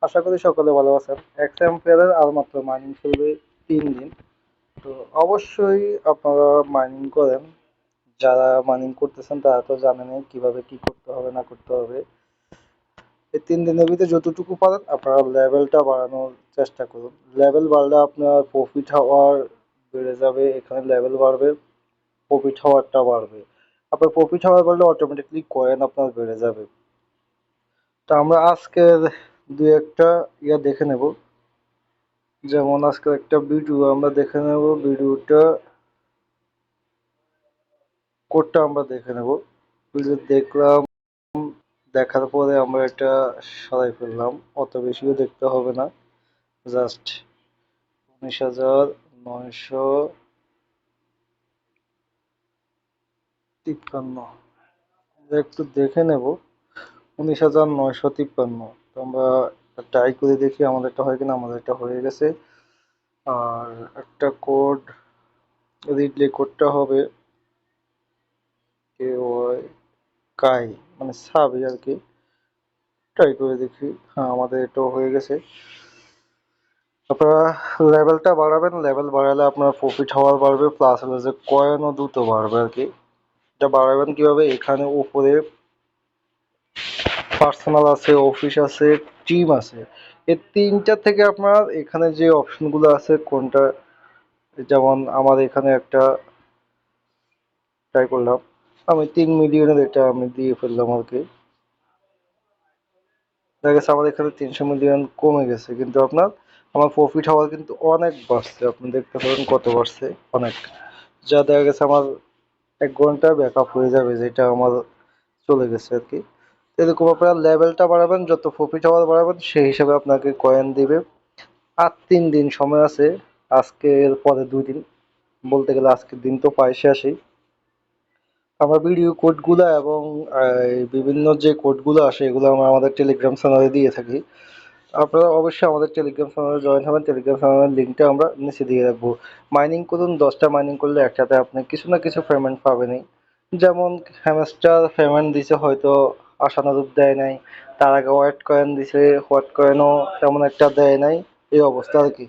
আশা করি সকলে ভালো আছেন। এক্সাম্পেয়ারের আর মাত্র মাইনিং চলবে 3 দিন। তো অবশ্যই আপনারা মাইনিং করেন। যারা মাইনিং করতেছেন তারা তো জানেনই কিভাবে কি করতে হবে না করতে হবে। এই 3 দিনের ভিতরে যতটুকু পারেন আপনারা লেভেলটা বাড়ানোর চেষ্টা করুন। লেভেল বাড়লে আপনার প্রফিট হওয়ার বেড়ে যাবে, এখানে লেভেল বাড়বে, প্রফিট হওয়ারটা বাড়বে। আপনার প্রফিট হওয়ার বাড়লে অটোমেটিকলি কয়েন আপনার বেড়ে যাবে। তো আমরা আজকের দু একটা দেখে নেব। যেমন আজকে একটা ভিডিও আমরা দেখে নেব, ভিডিওটা কোডটা আমরা দেখে নেব। ভিডিও দেখলাম, দেখার পরে আমরা এটা সরাই ফেললাম, অত বেশিও দেখতে হবে না, জাস্ট 19,953 একটু দেখে নেব। 19,953, তো আমরা ট্রাই করে দেখি আমাদেরটা হয় কিনা। আমাদেরটা হয়ে গেছে। আর একটা কোড, রিডলে কোডটা হবে KY কাই, মানে সাবই আর কি। ট্রাই করে দেখি। হ্যাঁ, আমাদের এটাও হয়ে গেছে। আপনারা লেভেলটা বাড়াবেন, লেভেল বাড়ালে আপনার প্রফিট হওয়ার বাড়বে, প্লাস হলো যে কয়েনও দ্রুত বাড়বে আর কি। এটা বাড়াবেন কিভাবে? এখানে উপরে পার্সোনাল আছে, অফিস আছে, টিম আছে। এই তিনটা থেকে আপনার এখানে যে অপশনগুলো আছে কোনটা, যেমন আমার এখানে একটা ট্রাই করলাম, আমি 3 মিলিয়নের এটা আমি দিয়ে ফেললাম আর কি। দেখা গেছে আমার এখানে 300 মিলিয়ন কমে গেছে, কিন্তু আপনার আমার প্রফিট হওয়ার কিন্তু অনেক বাড়ছে। আপনি দেখতে পারেন কত বাড়ছে, অনেক। যা দেখা গেছে আমার 1 ঘন্টা ব্যাকআপ হয়ে যাবে, যেটা আমার চলে গেছে আর কি। এরকম আপনার লেভেলটা বাড়াবেন, যত প্রফিট হওয়ার বাড়াবেন সেই হিসাবে আপনাকে কয়েন দিবে। আর 3 দিন সময় আছে, আজকের পরে 2 দিন, বলতে গেলে আজকের দিন তো প্রায় শেষই। আমার ভিডিও কোডগুলো এবং বিভিন্ন যে কোডগুলো আসে এগুলো আমরা আমাদের টেলিগ্রাম চ্যানেলে দিয়ে থাকি। আপনারা অবশ্যই আমাদের টেলিগ্রাম চ্যানেলে জয়েন হবেন। টেলিগ্রাম চ্যানেলের লিঙ্কটা আমরা নিচে দিয়ে রাখবো। মাইনিং করুন, 10টা মাইনিং করলে একসাথে আপনি কিছু না কিছু পেমেন্ট পাবেনই। যেমন হ্যামস্টার পেমেন্ট দিছে, হয়তো আশানুরূপ দেয় নাই। তার আগে হোয়াইট কয়েন দিছে, হোয়াইট কয়েনও তেমন একটা দেয় নাই। এই অবস্থা আর কি।